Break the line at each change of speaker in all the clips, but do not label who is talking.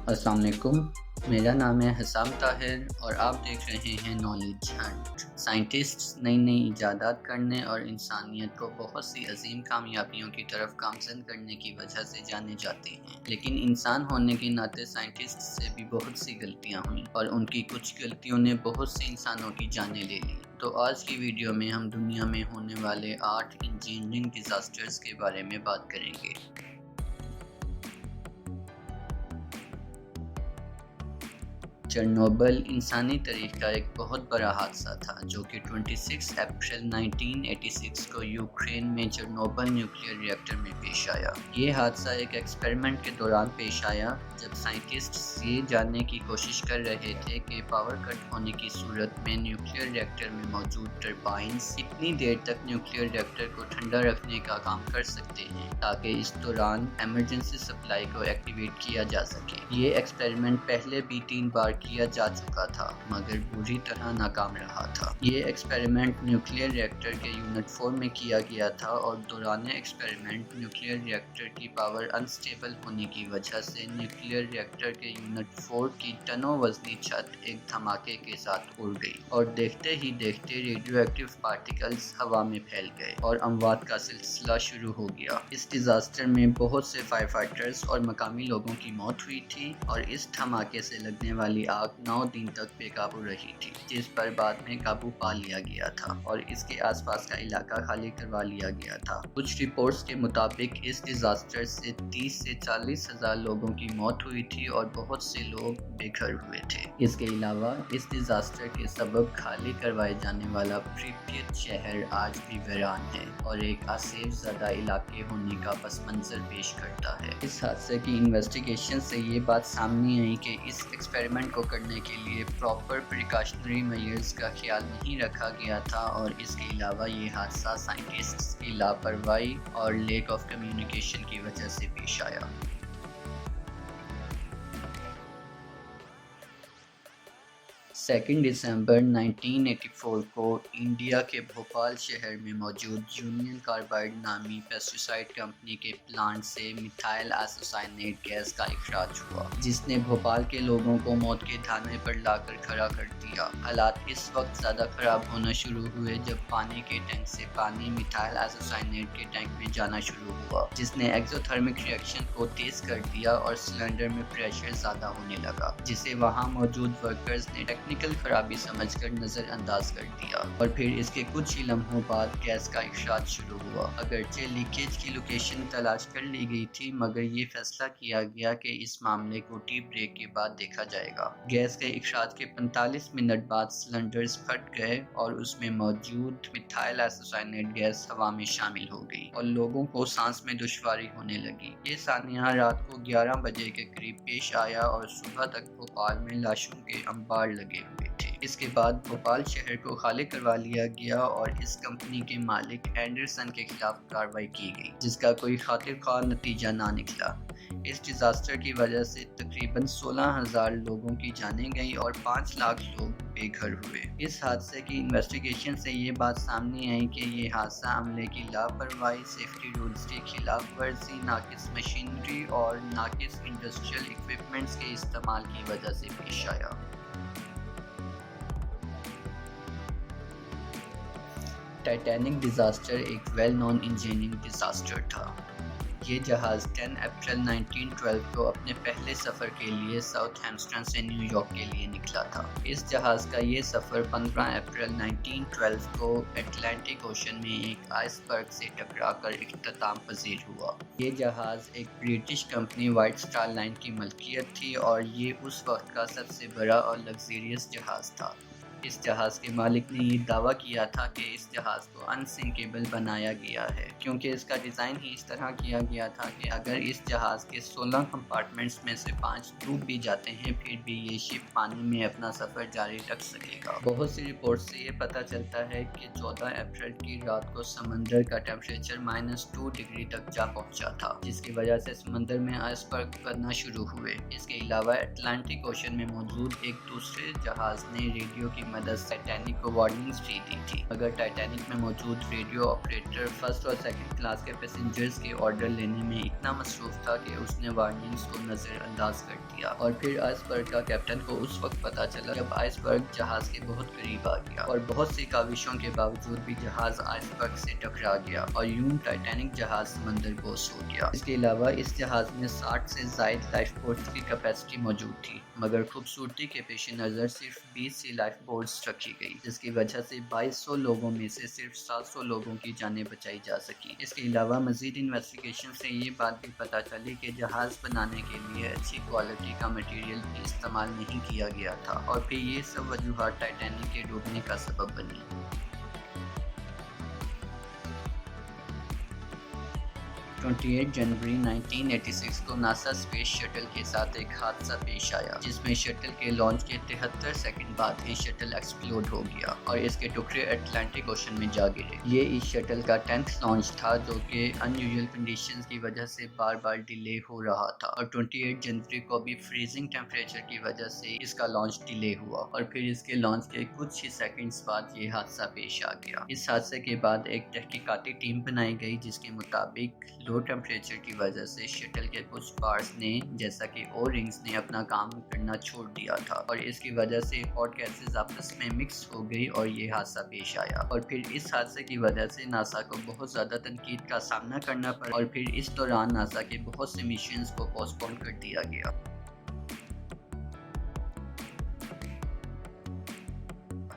السلام علیکم، میرا نام ہے حسام طاہر اور آپ دیکھ رہے ہیں نالج ہنٹ۔ سائنٹسٹ نئی نئی ایجادات کرنے اور انسانیت کو بہت سی عظیم کامیابیوں کی طرف گامزن کرنے کی وجہ سے جانے جاتے ہیں، لیکن انسان ہونے کے ناطے سائنٹسٹ سے بھی بہت سی غلطیاں ہوئیں اور ان کی کچھ غلطیوں نے بہت سے انسانوں کی جانیں لے لی۔ تو آج کی ویڈیو میں ہم دنیا میں ہونے والے 8 انجینئرنگ ڈیزاسٹرز کے بارے میں بات کریں گے۔ چرنوبل انسانی تاریخ کا ایک بہت بڑا حادثہ تھا جو کہ 26 اپریل 1986 کو یوکرین میں چرنوبل نیوکلیئر ری ایکٹر میں پیش آیا۔ یہ حادثہ ایک ایکسپیریمنٹ کے دوران پیش آیا جب سائنٹسٹ یہ جاننے کی کوشش کر رہے تھے کہ پاور کٹ ہونے کی صورت میں نیوکلیئر ری ایکٹر میں موجود ٹربائنز کتنی دیر تک نیوکلیئر ری ایکٹر کو ٹھنڈا رکھنے کا کام کر سکتے ہیں تاکہ اس دوران ایمرجنسی سپلائی کو ایکٹیویٹ کیا جا سکے۔ یہ ایکسپیریمنٹ پہلے بھی 3 بار کیا جا چکا تھا مگر بری طرح ناکام رہا تھا۔ یہ ایکسپیریمنٹ نیوکلیئر ری ایکٹر کے یونٹ 4 میں کیا گیا تھا اور دوران ایکسپیریمنٹ نیوکلیئر ری ایکٹر کی پاور انسٹیبل ہونے کی وجہ سے نیوکلیئر ری ایکٹر کے یونٹ 4 کی ٹنوں وزنی چھت ایک دھماکے کے ساتھ اڑ گئی اور دیکھتے ہی دیکھتے ریڈیو ایکٹیو پارٹیکلز ہوا میں پھیل گئے اور اموات کا سلسلہ شروع ہو گیا۔ اس ڈیزاسٹر میں بہت سے فائر فائٹرز اور مقامی لوگوں کی موت ہوئی تھی اور اس دھماکے سے لگنے والی آگ 9 دن تک بے قابو رہی تھی، جس پر بعد میں قابو پا لیا گیا تھا اور اس کے آس پاس کا علاقہ خالی کروا لیا گیا تھا۔ کچھ رپورٹس کے مطابق اس ڈیزاسٹر سے 30 سے 40 ہزار لوگوں کی موت ہوئی تھی اور بہت سے لوگ بے گھر ہوئے تھے۔ اس کے علاوہ اس ڈیزاسٹر کے سبب خالی کروائے جانے والا پریپیت شہر آج بھی ویران ہے اور ایک آسیب زدہ علاقے ہونے کا پس منظر پیش کرتا ہے۔ اس حادثے کی انویسٹیگیشن سے یہ بات سامنے آئی کہ اس ایکسپیریمنٹ کو کرنے کے لیے پراپر پریکاشنری میئرز کا خیال نہیں رکھا گیا تھا اور اس کے علاوہ یہ حادثہ سائنٹسٹس کی لاپرواہی اور لیک آف کمیونیکیشن کی وجہ سے پیش آیا۔ 2 دسمبر 1984 کو انڈیا کے بھوپال شہر میں موجود یونین کاربائڈ نامی پیسٹیسائڈ کمپنی کے پلانٹ سے میتھائل ایسوسائنیٹ گیس کا اخراج ہوا، جس نے بھوپال کے لوگوں کو موت کے دھانے پر لا کر کھڑا کر دیا۔ حالات اس وقت زیادہ خراب ہونا شروع ہوئے جب پانی کے ٹینک سے پانی میتھائل ایسوسائنیٹ کے ٹینک میں جانا شروع ہوا، جس نے ایکزوتھرمک ری ایکشن کو تیز کر دیا اور سلنڈر میں پریشر زیادہ ہونے لگا، جسے وہاں موجود ورکرز نے ٹیکنیکل خرابی سمجھ کر نظر انداز کر دیا اور پھر اس کے کچھ ہی لمحوں بعد گیس کا اخراج شروع ہوا۔ اگرچہ لیکیج کی لوکیشن تلاش کر لی گئی تھی مگر یہ فیصلہ کیا گیا کہ اس معاملے کو ٹی بریک کے بعد دیکھا جائے گا۔ گیس کے اخراج کے 45 منٹ بعد سلنڈرز پھٹ گئے اور اس میں موجود میتھائل ایسوسائنیٹ گیس ہوا میں شامل ہو گئی اور لوگوں کو سانس میں دشواری ہونے لگی۔ یہ سانحہ رات کو 11 بجے کے قریب پیش آیا اور صبح تک بھوپال میں لاشوں کے انبار لگے ہوئے تھے۔ اس کے بعد بھوپال شہر کو خالی کروا لیا گیا اور اس کمپنی کے مالک اینڈرسن کے خلاف کارروائی کی گئی، جس کا کوئی خاطر خواہ نتیجہ نہ نکلا۔ اس ڈیزاسٹر کی وجہ سے تقریباً 16,000 لوگوں کی جانیں گئیں اور 5 لاکھ لوگ بے گھر ہوئے۔ اس حادثے کی انویسٹیگیشن سے یہ بات سامنے آئی کہ یہ حادثہ عملے کی لاپرواہی، سیفٹی رولز کی خلاف ورزی، ناقص مشینری اور ناقص انڈسٹریل اکوپمنٹس کے استعمال کی وجہ سے پیش آیا۔ ٹائٹینک ڈیزاسٹر ایک ویل نون انجینئرنگ ڈیزاسٹر تھا۔ یہ جہاز 10 اپریل 1912 کو اپنے پہلے سفر کے لیے ساؤتھ ہیمپٹن سے نیو یارک کے لیے نکلا تھا۔ اس جہاز کا یہ سفر 15 اپریل 1912 کو اٹلانٹک اوشن میں ایک آئس برگ سے ٹکرا کر اختتام پذیر ہوا۔ یہ جہاز ایک British company white star line کی ملکیت تھی اور یہ اس وقت کا سب سے بڑا اور لگژریس جہاز تھا۔ اس جہاز کے مالک نے یہ دعویٰ کیا تھا کہ اس جہاز کو انسنکیبل بنایا گیا ہے کیونکہ اس کا ڈیزائن ہی اس طرح کیا گیا تھا کہ اگر اس جہاز کے 16 کمپارٹمنٹس میں سے 5 ڈوب بھی جاتے ہیں پھر بھی یہ شپ پانی میں اپنا سفر جاری رکھ سکے گا۔ بہت سی رپورٹس سے یہ پتہ چلتا ہے کہ 14 اپریل کی رات کو سمندر کا ٹیمپریچر -2 ڈگری تک جا پہنچا تھا، جس کی وجہ سے سمندر میں آئس برگ بننا شروع ہوئے۔ اس کے علاوہ اٹلانٹک اوشن میں موجود ایک دوسرے جہاز نے ریڈیو کی مدد سے ٹائٹینک کو وارننگز بھی دی تھی، مگر ٹائٹینک میں موجود ریڈیو آپریٹر فرسٹ اور سیکنڈ کلاس کے پیسنجرز کے آرڈر لینے میں اتنا مصروف تھا کہ اس نے وارننگز کو نظر انداز کر دیا، اور پھر آئس برگ کا کیپٹن کو اس وقت پتہ چلا جب آئس برگ جہاز کے بہت قریب آ گیا، اور بہت سی کاوشوں کے باوجود بھی جہاز آئس برگ سے ٹکرا گیا اور یوں ٹائٹینک جہاز سمندر بوس ہو گیا۔ اس کے علاوہ اس جہاز میں 60 سے زائد لائف بوٹس کی کیپیسٹی موجود تھی، مگر خوبصورتی کے پیش نظر صرف 20 سی لائف بوٹس رکھی گئی، جس کی وجہ سے 2200 لوگوں میں سے صرف 700 لوگوں کی جانیں بچائی جا سکی۔ اس کے علاوہ مزید انویسٹیگیشن سے یہ بات بھی پتہ چلی کہ جہاز بنانے کے لیے اچھی کوالٹی کا مٹیریل بھی استعمال نہیں کیا گیا تھا، اور پھر یہ سب وجوہات ٹائٹینک کے ڈوبنے کا سبب بنی۔ 28 جنوری 1986 کو ناسا اسپیس شٹل کے ساتھ ایک حادثہ پیش آیا، جس میں شٹل کے لانچ کے 73 سیکنڈ بعد ہی شٹل ایکسپلوڈ ہو گیا اور اس کے ٹکڑے اٹلانٹک اوشن میں جا گرے۔ یہ اس شٹل کا 10th لانچ تھا، جو کہ ان یوزول کنڈیشنز کی وجہ سے بار بار ڈیلے ہو رہا تھا، اور 28 جنوری کو بھی فریزنگ ٹیمپریچر کی وجہ سے اس کا لانچ ڈیلے ہوا، اور پھر اس کے لانچ کے کچھ ہی سیکنڈز بعد یہ حادثہ پیش آ گیا۔ اس حادثے کے بعد ایک تحقیقاتی ٹیم بنائی گئی، جس کے مطابق لو ٹیمپریچر کی وجہ سے شٹل کے کچھ پارٹس نے، جیسا کہ او رنگز نے، اپنا کام کرنا چھوڑ دیا تھا، اور اس کی وجہ سے ہاٹ گیسز آپس میں مکس ہو گئی اور یہ حادثہ پیش آیا، اور پھر اس حادثے کی وجہ سے ناسا کو بہت زیادہ تنقید کا سامنا کرنا پڑا، اور پھر اس دوران ناسا کے بہت سے مشنز کو پوسٹ پون کر دیا گیا۔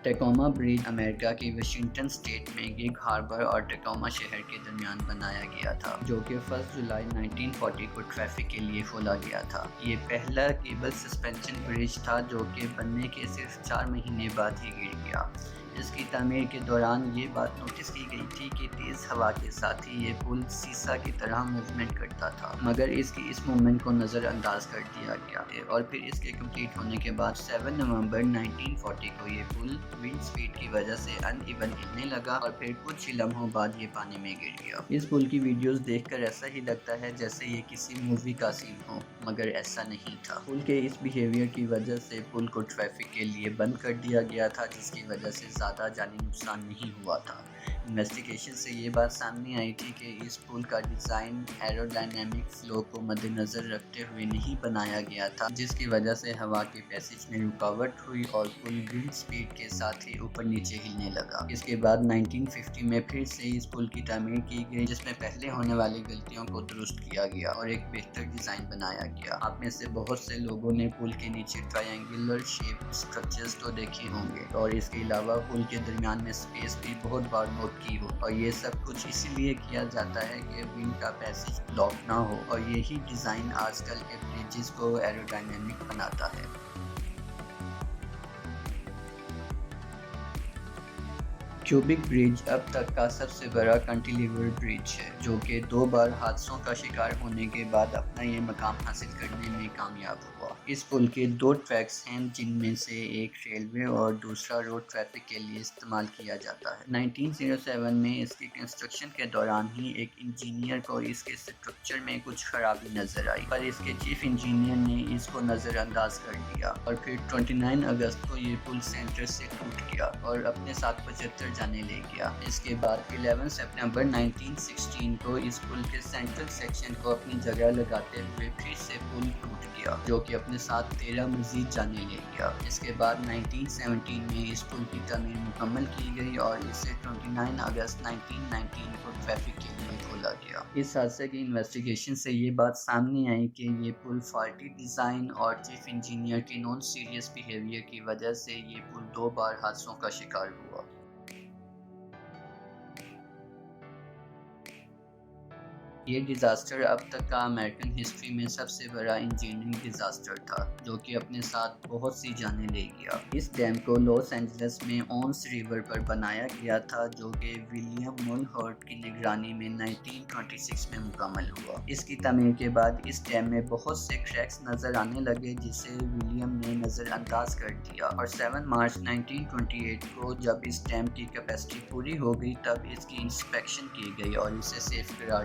ٹیکوما برج امریکہ کی واشنگٹن اسٹیٹ میں گگ ہاربر اور ٹیکوما شہر کے درمیان بنایا گیا تھا، جو کہ 1 جولائی 1940 کو ٹریفک کے لیے کھولا گیا تھا۔ یہ پہلا کیبل سسپینشن برج تھا جو کہ بننے کے صرف 4 مہینے بعد ہی گر گیا۔ اس کی تعمیر کے دوران یہ بات نوٹس کی گئی تھی کہ تیز ہوا کے ساتھ ہی یہ پل سیسا کی طرح موومنٹ کرتا تھا، مگر اس کی اس موومنٹ کو نظر انداز کر دیا گیا، اور پھر اس کے کمپلیٹ ہونے کے بعد 7 نومبر 1940 کو یہ پل ونڈ سپیڈ کی وجہ سے ان ایون ہلنے لگا، اور پھر کچھ ہی لمحوں بعد یہ پانی میں گر گیا۔ اس پل کی ویڈیوز دیکھ کر ایسا ہی لگتا ہے جیسے یہ کسی مووی کا سین ہو، مگر ایسا نہیں تھا۔ پل کے اس بیہیویئر کی وجہ سے پل کو ٹریفک کے لیے بند کر دیا گیا تھا، جس کی وجہ سے زیادہ جانی نقصان نہیں ہوا تھا۔ انویسٹیگیشن سے یہ بات سامنے آئی تھی کہ اس پل کا ڈیزائن ایروڈائنامک فلو کو مد نظر رکھتے ہوئے نہیں بنایا گیا تھا، جس کی وجہ سے ہوا کے پیسج میں رکاوٹ ہوئی اور پل ونڈ سپیڈ کے ساتھ ہی اوپر نیچے ہلنے لگا۔ اس کے بعد 1950 میں پھر سے اس پل کی تعمیر کی گئی، جس میں پہلے ہونے والی غلطیوں کو درست کیا گیا اور ایک بہتر ڈیزائن بنایا گیا۔ آپ میں سے بہت سے لوگوں نے پل کے نیچے ٹرائنگولر شیپ اسٹرکچرز تو دیکھے ہوں گے، اور اس کے علاوہ پل کے درمیان میں اسپیس بھی بہت بار نوٹ کی ہو، اور یہ سب کچھ اسی لیے کیا جاتا ہے کہ ونڈ کا پیسج بلاک نہ ہو، اور یہی ڈیزائن آج کل کے برجز کو ایروڈائنامک بناتا ہے۔ کیوبک برج اب تک کا سب سے بڑا کنٹیلیور برج ہے، جو کہ 2 بار حادثوں کا شکار ہونے کے بعد اپنا یہ مقام حاصل کرنے میں کامیاب ہوا۔ اس پل کے 2 ٹریکس ہیں، جن میں سے ایک ریلوے اور دوسرا روڈ ٹریفک کے لیے استعمال کیا جاتا ہے۔ 1907 میں اس کی کنسٹرکشن کے دوران ہی ایک انجینئر کو اس کے اسٹرکچر میں کچھ خرابی نظر آئی، پر اس کے چیف انجینئر نے اس کو نظر انداز کر دیا، اور پھر 29 اگست کو یہ پل سینٹر سے ٹوٹ گیا اور اپنے ساتھ 75 جانے لے گیا۔ اس کے بعد 11 سپٹمبر 1916 کو اس پل کے سینٹرل سیکشن کو اپنی جگہ لگاتے ہوئے پھر سے پل ٹوٹ گیا، جو کہ اپنے ساتھ 13 مزید جانے لے گیا۔ اس کے بعد 1917 میں اس پل کی تعمیر مکمل کی گئی اور اسے 29 اگست 1919 کو ٹریفک کے لیے کھولا گیا۔ اس حادثے کی انویسٹیگیشن سے یہ بات سامنے آئی کہ یہ پل فالٹی ڈیزائن اور چیف انجینئر کی نان سیریس بیہیویئر کی وجہ سے یہ پل 2 بار حادثوں کا شکار ہوا۔ یہ ڈیزاسٹر اب تک کا امریکن ہسٹری میں سب سے بڑا انجینئرنگ ڈیزاسٹر تھا، جو کہ اپنے ساتھ بہت سی جانیں لے گیا۔ اس ڈیم کو لاس اینجلس میں اونس ریور پر بنایا گیا تھا، جو کہ ولیم ملہرٹ کی نگرانی میں 1926 میں مکمل ہوا۔ اس کی تعمیر کے بعد اس ڈیم میں بہت سے کریکس نظر آنے لگے، جسے ولیم نے نظر انداز کر دیا، اور 7 مارچ 1928 کو جب اس ڈیم کی کیپیسٹی پوری ہو گئی تب اس کی انسپیکشن کی گئی اور اسے سیف قرار